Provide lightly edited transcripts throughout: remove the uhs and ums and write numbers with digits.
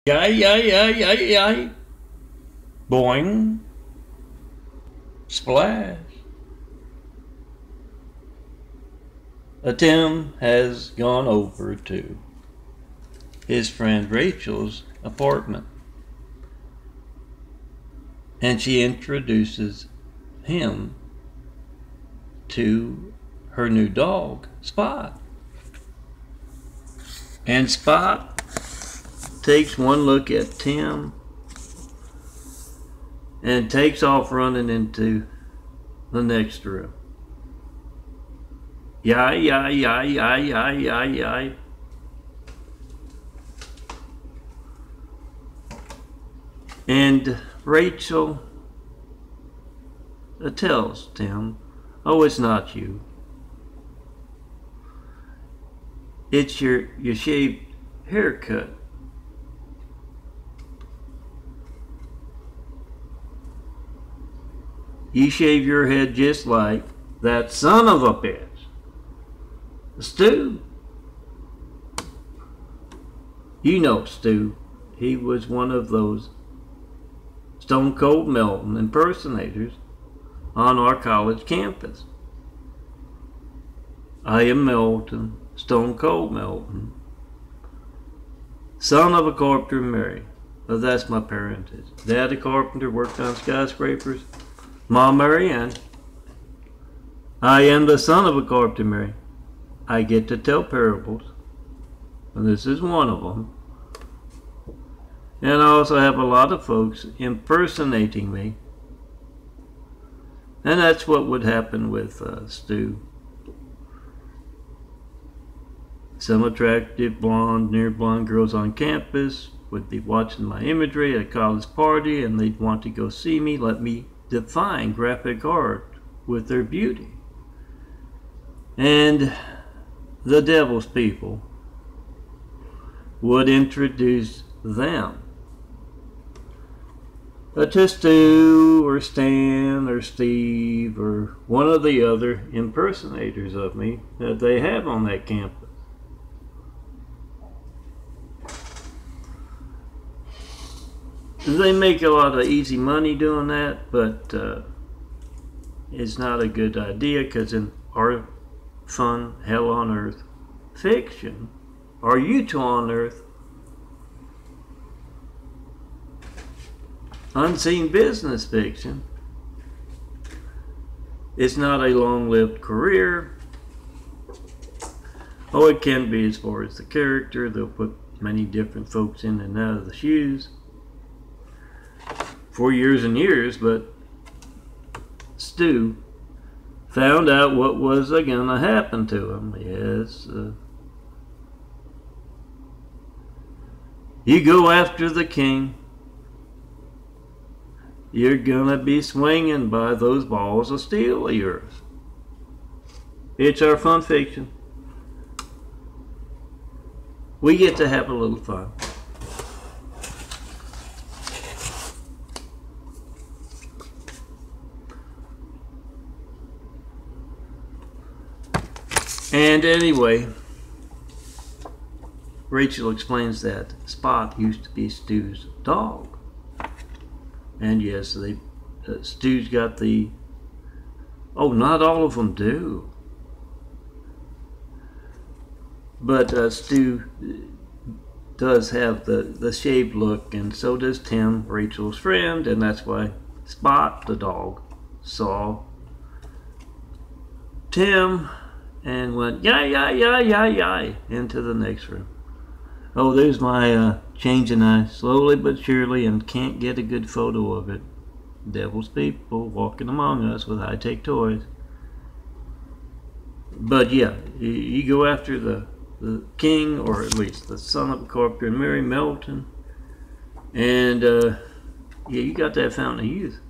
Yiyiyiyi. Boing. Splash. Tim has gone over to his friend Rachel's apartment, and she introduces him to her new dog, Spot. And Spot takes one look at Tim and takes off running into the next room. Yiyiyiyi. And Rachel tells Tim, "Oh, it's not you. It's your shaved haircut." You shave your head just like that son of a bitch, Stu. You know Stu. He was one of those Stone Cold Melton impersonators on our college campus. I am Melton, Stone Cold Melton, son of a carpenter Mary. Well, that's my parentage. Dad a carpenter, worked on skyscrapers. Mom Mary Ann. I am the son of a carpenter Mary. I get to tell parables, and this is one of them. And I also have a lot of folks impersonating me. And that's what would happen with Stu. Some attractive blonde, near blonde girls on campus would be watching my imagery at a college party, and they'd want to go see me, let me define graphic art with their beauty. And the devil's people would introduce them to Stu or Stan or Steve or one of the other impersonators of me that they have on that campus. They make a lot of easy money doing that, but it's not a good idea, because in our fun, hell on earth fiction, or you two on earth unseen business fiction, it's not a long-lived career. Oh, it can be as far as the character. They'll put many different folks in and out of the shoes for years and years, but Stu found out what was going to happen to him. Yes, you go after the king, you're gonna be swinging by those balls of steel of yours. It's our fun fiction. We get to have a little fun. And anyway, Rachel explains that Spot used to be Stu's dog. And yes, Stu's got the... Oh, not all of them do. But Stu does have the shaved look, and so does Tim, Rachel's friend, and that's why Spot, the dog, saw Tim and went yiyiyiyi into the next room. Oh, there's my changing eye, slowly but surely, and can't get a good photo of it. Devil's people walking among us with high-tech toys. But yeah, you go after the king, or at least the son of a carpenter, Mary Melton, and yeah, you got that fountain of youth.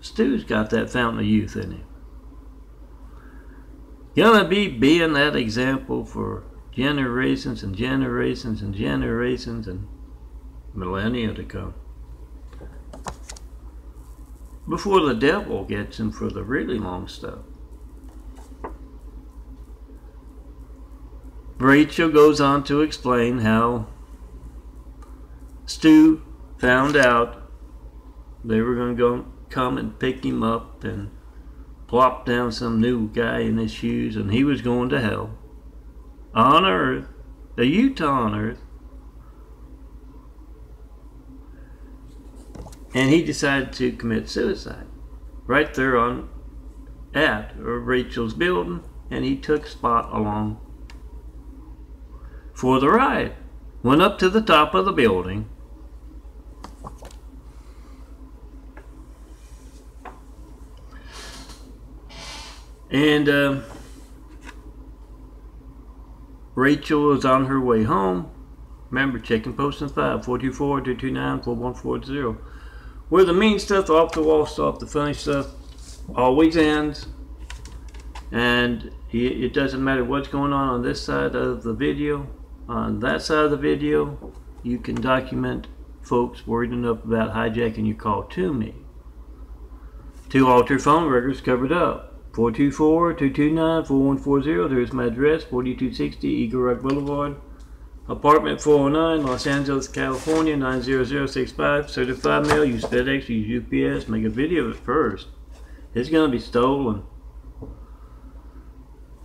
Stu's got that fountain of youth in him. Gonna be being that example for generations and generations and generations and millennia to come, before the devil gets him for the really long stuff. Rachel goes on to explain how Stu found out they were going to go come and pick him up and plop down some new guy in his shoes, and he was going to hell on earth, a Utah on earth. And he decided to commit suicide right there at Rachel's building, and he took Spot along for the ride. Went up to the top of the building, and Rachel was on her way home. Remember, checking posting 5 424-229-4140. Where the mean stuff, off the wall stuff, the funny stuff always ends. And it doesn't matter what's going on this side of the video. On that side of the video, you can document folks worried enough about hijacking your call to me. 2 altered phone records covered up. 424-229-4140. There's my address, 4260 Eagle Rock Boulevard. Apartment 409, Los Angeles, California, 90065. Certified mail, use FedEx, use UPS. Make a video of it first. It's going to be stolen.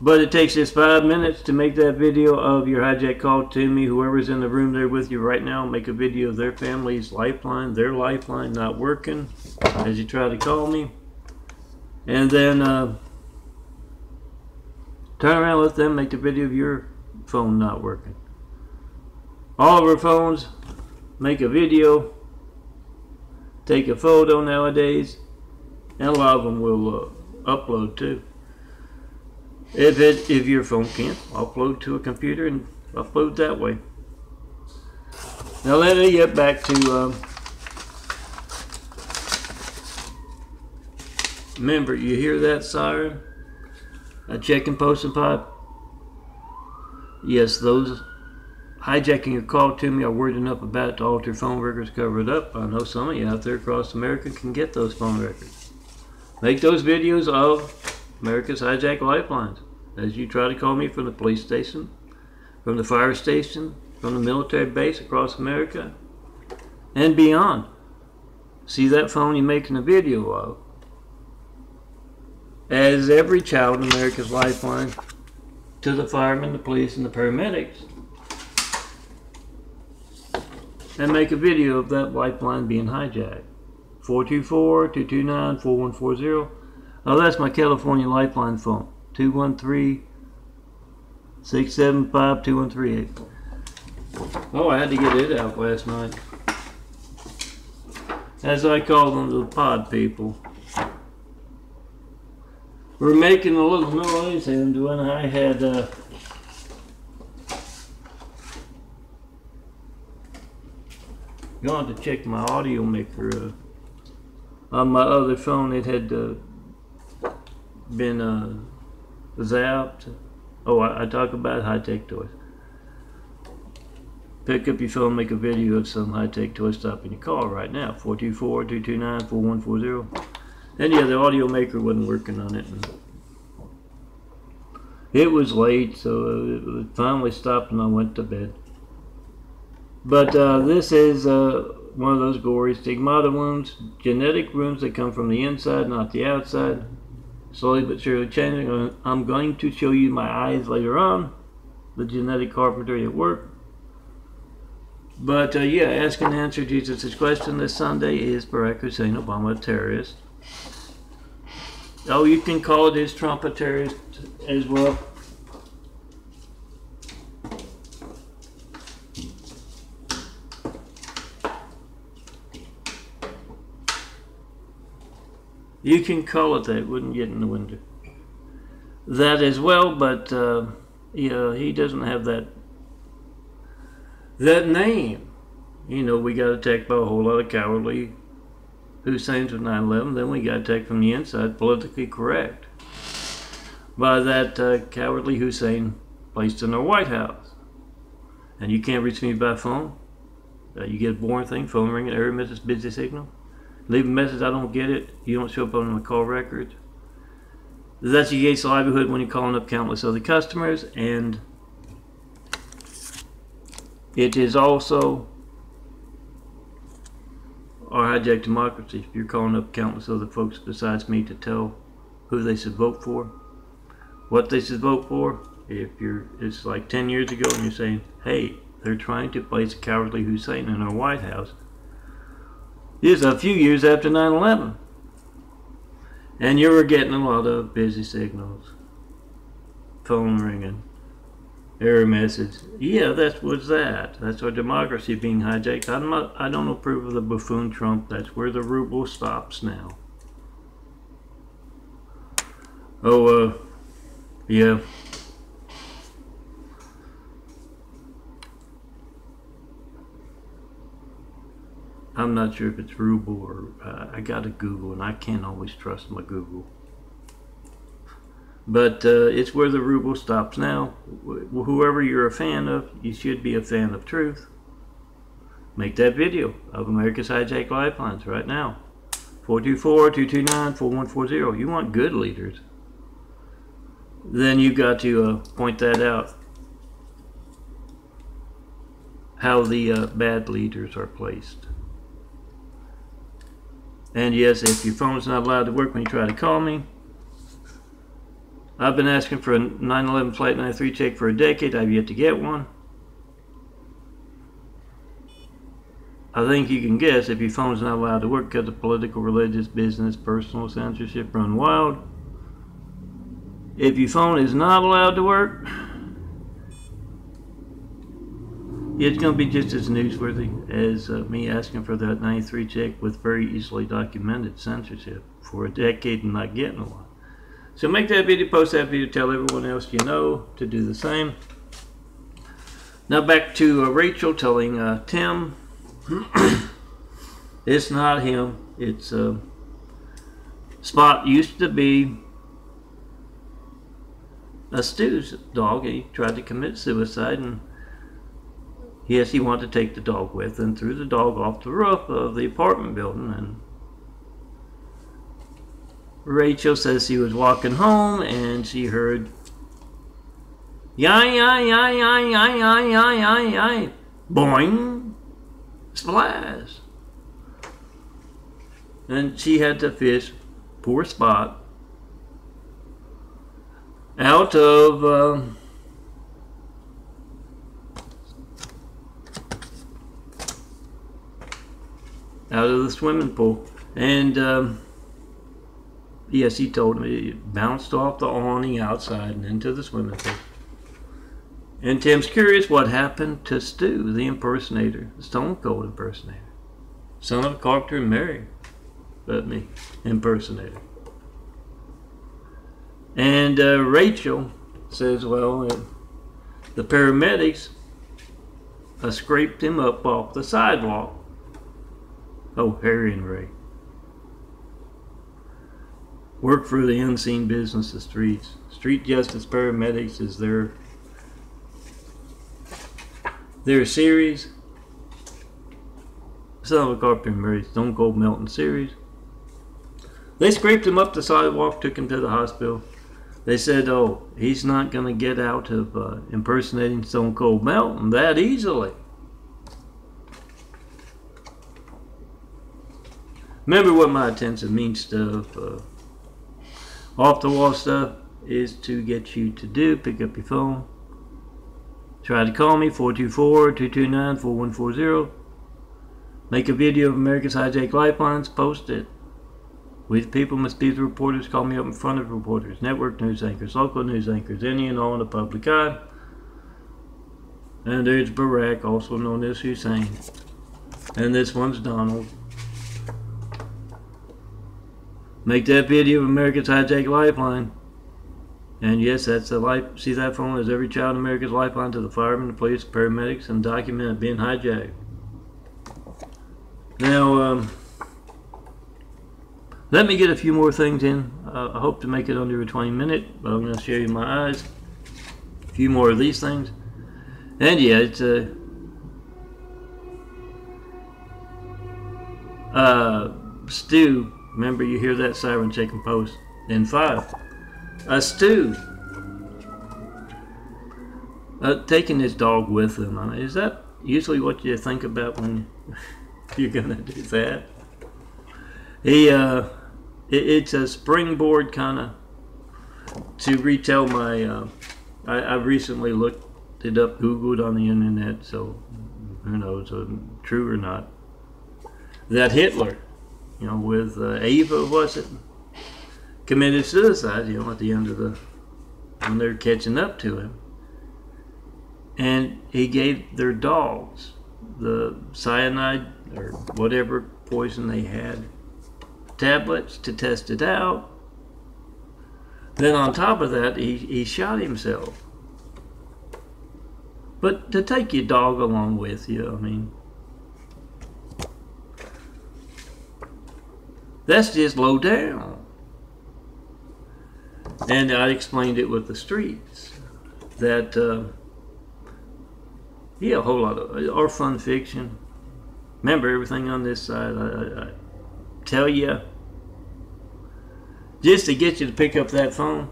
But it takes just 5 minutes to make that video of your hijack call to me. Whoever's in the room there with you right now, make a video of their family's lifeline, their lifeline not working as you try to call me. And then turn around, let them make a video of your phone not working. All of our phones make a video, take a photo nowadays, and a lot of them will upload too. If your phone can't, upload to a computer and upload that way. Now let me get back to remember, you hear that siren? A checking posting pipe? Yes, those hijacking your call to me are worried enough about it to alter phone records covered up. I know some of you out there across America can get those phone records. Make those videos of America's hijack lifelines as you try to call me from the police station, from the fire station, from the military base across America and beyond. See that phone you're making a video of as every child in America's lifeline to the firemen, the police, and the paramedics, and make a video of that lifeline being hijacked. 424-229-4140. Oh, that's my California lifeline phone. 213-675-2138. Oh, I had to get it out last night. As I call them, the pod people. We're making a little noise, and when I had gone to check my audio maker on my other phone, it had been zapped. Oh, I talk about high-tech toys. Pick up your phone, make a video of some high-tech toy stopping your call right now. 424-229-4140. And yeah, the audio maker wasn't working on it. And it was late, so it finally stopped and I went to bed. But this is one of those gory stigmata wounds, genetic wounds that come from the inside, not the outside. Slowly but surely changing. I'm going to show you my eyes later on, the genetic carpentry at work. But yeah, ask and answer Jesus' question this Sunday: is Barack Hussein Obama a terrorist? Oh, you can call it his Trump a terrorist as well. You can call it that. It wouldn't get in the window. That as well, but yeah, he doesn't have that name. You know, we got attacked by a whole lot of cowardly Husseins with 9/11. Then we got attacked from the inside, politically correct, by that cowardly Hussein placed in our White House. And you can't reach me by phone. You get a boring thing, phone ringing, error message, busy signal. Leave a message, I don't get it. You don't show up on my call records. That's your Yates livelihood when you're calling up countless other customers, and it is also or hijack democracy. If you're calling up countless other folks besides me to tell who they should vote for, what they should vote for, it's like 10 years ago and you're saying, hey, they're trying to place a cowardly Hussein in our White House. It's a few years after 9/11. And you were getting a lot of busy signals. Phone ringing. Error message. Yeah, that's what's that. That's our democracy being hijacked. I don't approve of the buffoon Trump. That's where the ruble stops now. Oh, yeah. I'm not sure if it's ruble or I gotta Google, and I can't always trust my Google. But it's where the ruble stops now. Whoever you're a fan of, you should be a fan of truth. Make that video of America's hijacked lifelines right now. 424-229-4140. You want good leaders. Then you got to point that out. How the bad leaders are placed. And yes, if your phone's not allowed to work when you try to call me, I've been asking for a 9/11 Flight 93 check for a decade. I've yet to get one. I think you can guess if your phone's not allowed to work because of political, religious, business, personal censorship run wild. If your phone is not allowed to work, it's going to be just as newsworthy as me asking for that 93 check with very easily documented censorship for a decade and not getting one. So make that video, post that video, tell everyone else you know to do the same. Now back to Rachel telling Tim, it's not him, it's Spot used to be a Stu's dog. He tried to commit suicide, and yes, he wanted to take the dog with and threw the dog off the roof of the apartment building. And Rachel says she was walking home and she heard yiyiyiyiyi, boing, splash. And she had to fish poor Spot out of the swimming pool. And yes, he told me it bounced off the awning outside and into the swimming pool. And Tim's curious what happened to Stu, the impersonator, the Stone Cold impersonator, son of Carpenter and Mary, but me, impersonator. And Rachel says, well, the paramedics scraped him up off the sidewalk. Oh, Harry and Ray work for the unseen business of streets. Street justice paramedics is their series. Son of Carpenter and Mary, Stone Cold Melton series. They scraped him up the sidewalk, took him to the hospital. They said, oh, he's not going to get out of impersonating Stone Cold Melton that easily. Remember what my attention means stuff, off the wall stuff is to get you to do. Pick up your phone. Try to call me, 424-229-4140. Make a video of America's hijacked lifelines, post it. We the people must be the reporters. Call me up in front of reporters, network news anchors, local news anchors, any and all in the public eye. And there's Barack, also known as Hussein. And this one's Donald. Make that video of America's hijacked lifeline. And yes, that's the life. See that phone is every child in America's lifeline to the firemen, the police, paramedics, and document being hijacked. Now, let me get a few more things in. I hope to make it under a 20-minute, but I'm going to show you my eyes. A few more of these things. And yeah, it's Stu. Remember, you hear that siren, check and post. Then 5. Stu. Taking his dog with him. I mean, is that usually what you think about when you're going to do that? He it's a springboard kind of to retell my. I recently looked it up, Googled on the internet, so who knows, true or not. That Hitler, with Ava, was it, committed suicide, at the end of when they're catching up to him. And he gave their dogs the cyanide or whatever poison they had, tablets to test it out. Then on top of that, he shot himself. But to take your dog along with you, I mean, that's just low down. And I explained it with the streets that, a whole lot of our fun fiction. Remember, everything on this side, I tell you, just to get you to pick up that phone,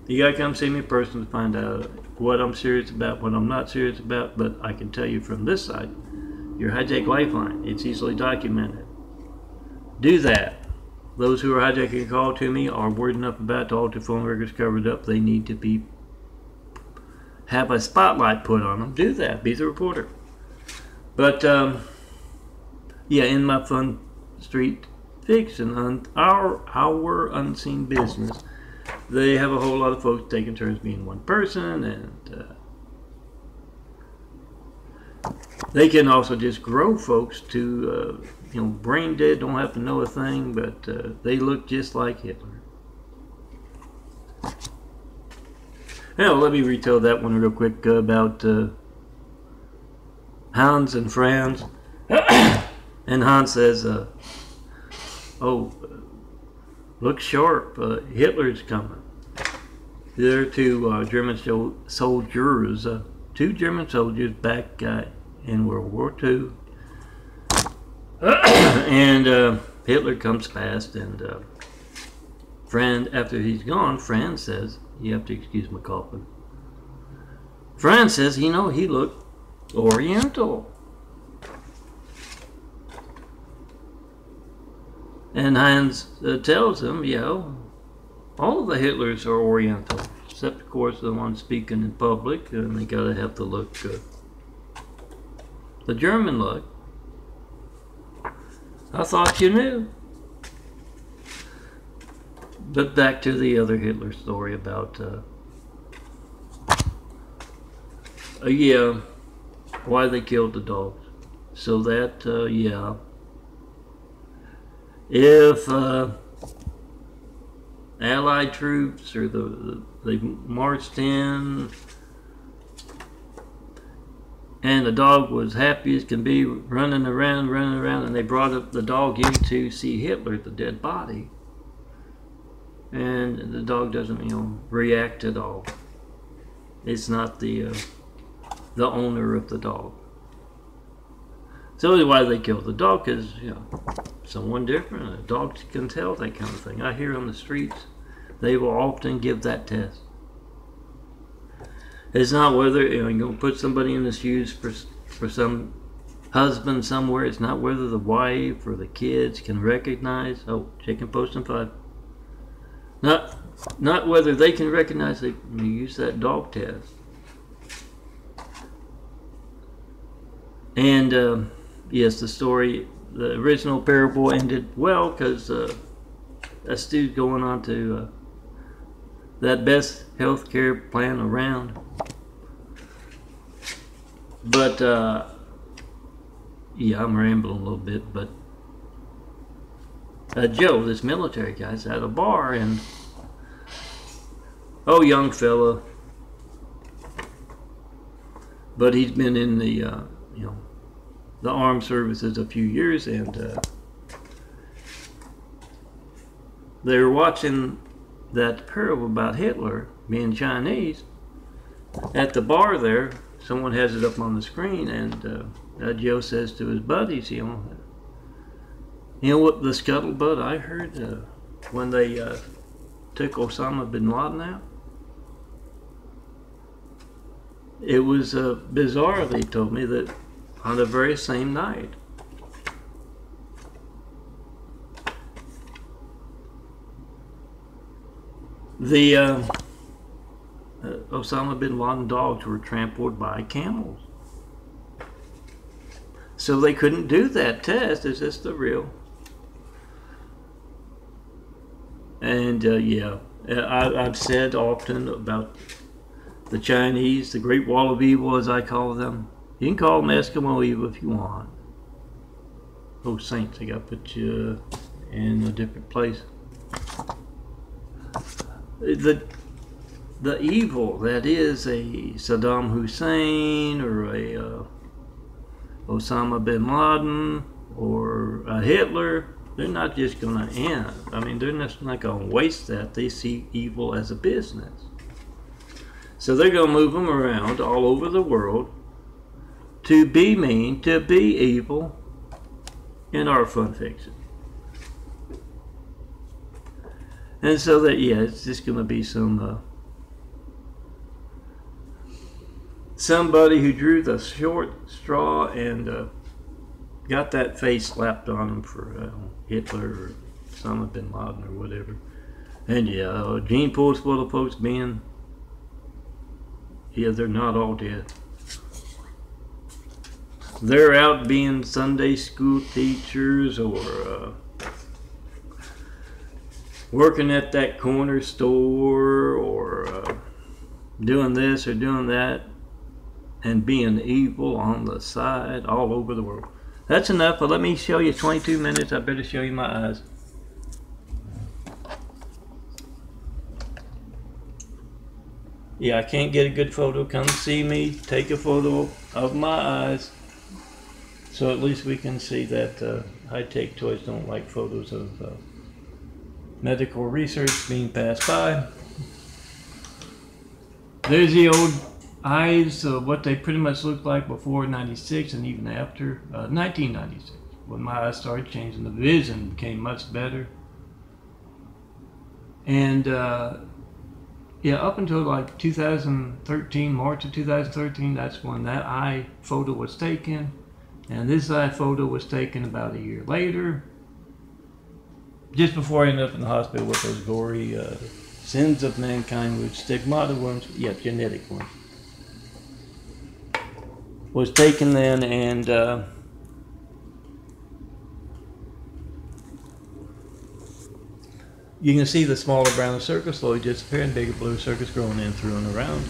you gotta come see me in person to find out what I'm serious about, what I'm not serious about. But I can tell you from this side, your hijack lifeline, it's easily documented. Do that. Those who are hijacking a call to me are worried enough about all their phone records covered up. They need to have a spotlight put on them. Do that. Be the reporter. But in my fun street fiction, on our unseen business, they have a whole lot of folks taking turns being one person, and they can also just grow folks to brain dead, don't have to know a thing, but they look just like Hitler. Now let me retell that one real quick about Hans and Franz. And Hans says, "Oh, look sharp! Hitler's coming." There are two German soldiers, two German soldiers back in World War II, and Hitler comes past, and after he's gone, Franz says, "You have to excuse my coughing." Franz says, he looked Oriental. And Hans tells him, all of the Hitlers are Oriental, except of course the one speaking in public, and they gotta have the look, the German look. I thought you knew. But back to the other Hitler story about, why they killed the dogs. So that, if Allied troops or they marched in and the dog was happy as can be, running around, and they brought up the dog in to see Hitler, the dead body, and the dog doesn't react at all. It's not the owner of the dog. So why they killed the dog? Because someone different. Dogs can tell that kind of thing. I hear on the streets, they will often give that test. It's not whether you're going to put somebody in the shoes for some husband somewhere. It's not whether the wife or the kids can recognize. Oh, chicken post and 5. Not whether they can recognize. They use that dog test. And yes, the original parable ended well, because that Stu's going on to that best health care plan around. But I'm rambling a little bit. But Joe, this military guy's at a bar, and young fella, but he's been in the the armed services a few years, and they were watching that parable about Hitler being Chinese at the bar there. Someone has it up on the screen, and Joe says to his buddies, what the scuttlebutt I heard when they took Osama bin Laden out? It was bizarre, they told me, that on the very same night The Osama bin Laden dogs were trampled by camels. So they couldn't do that test. Is this the real? And yeah, I've said often about the Chinese, the Great Wall of Evil as I call them. You can call them Eskimo evil if you want. Oh saints, I got to put you in a different place. The evil that is a Saddam Hussein or a Osama bin Laden or a Hitler, they're not just going to end. I mean, they're just not going to waste that. They see evil as a business. So they're going to move them around all over the world to be mean, to be evil in our fun fiction. And so that, yeah, it's just going to be some somebody who drew the short straw and got that face slapped on him for Hitler or Osama bin Laden or whatever. And yeah, gene pool's full of folks being, yeah, they're not all dead. They're out being Sunday school teachers or working at that corner store or doing this or doing that and being evil on the side all over the world. That's enough, but let me show you 22 minutes. I better show you my eyes. Yeah, I can't get a good photo. Come see me, take a photo of my eyes. So at least we can see that high-tech toys don't like photos of medical research being passed by. There's the old eyes, what they pretty much looked like before 96 and even after 1996. When my eyes started changing, the vision became much better. And yeah, up until like 2013, March of 2013, that's when that eye photo was taken. And this eye photo was taken about a year later, just before I ended up in the hospital with those gory sins of mankind with stigmata worms, yeah, genetic ones. Was taken then, and you can see the smaller brown circle slowly disappearing, bigger blue circles growing in through and around.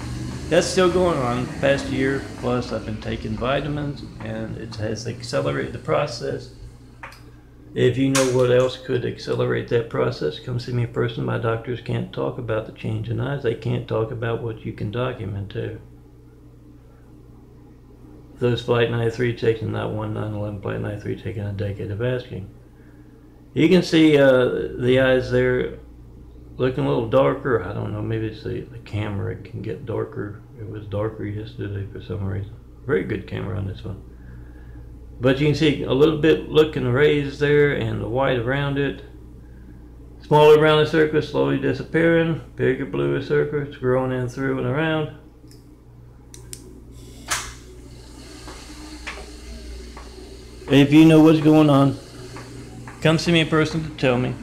That's still going on. Past year plus, I've been taking vitamins, and it has accelerated the process. If you know what else could accelerate that process, come see me in person. My doctors can't talk about the change in eyes. They can't talk about what you can document too. Those Flight 93 taking not 1, 9/11, Flight 93 taking a decade of asking. You can see the eyes there looking a little darker. I don't know, maybe it's the camera. It can get darker. It was darker yesterday for some reason. Very good camera on this one. But you can see a little bit looking raised there and the white around it. Smaller brown circles slowly disappearing. Bigger bluer circles growing in through and around. If you know what's going on, come see me in person to tell me.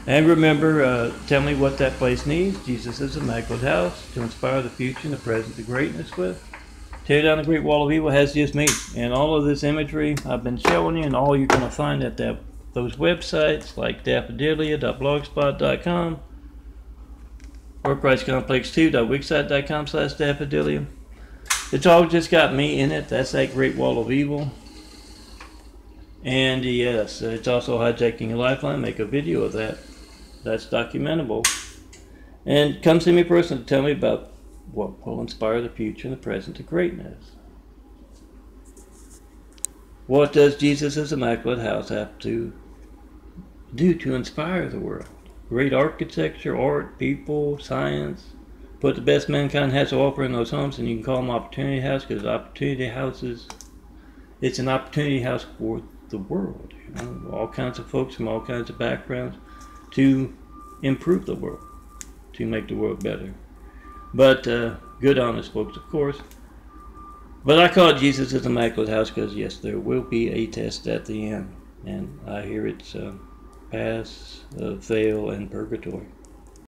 And remember, tell me what that place needs. Jesus is Immaculate House to inspire the future and the present to greatness with. Tear down the Great Wall of Evil has just me. And all of this imagery I've been showing you and all you're going to find at those websites like daffodilia.blogspot.com or ChristComplex2.wixsite.com/daffodilia. It's all just got me in it. That's that Great Wall of Evil. And yes, it's also hijacking a lifeline. Make a video of that. That's documentable. And come see me in person to tell me about what will inspire the future and the present to greatness. What does Jesus' Immaculate House have to do to inspire the world? Great architecture, art, people, science. Put the best mankind has to offer in those homes, and you can call them Opportunity House because Opportunity Houses, it's an opportunity house for the world. You know, all kinds of folks from all kinds of backgrounds to improve the world, to make the world better. But good, honest folks, of course. But I call it Jesus' Immaculate House because, yes, there will be a test at the end. And I hear it's pass, fail, and purgatory.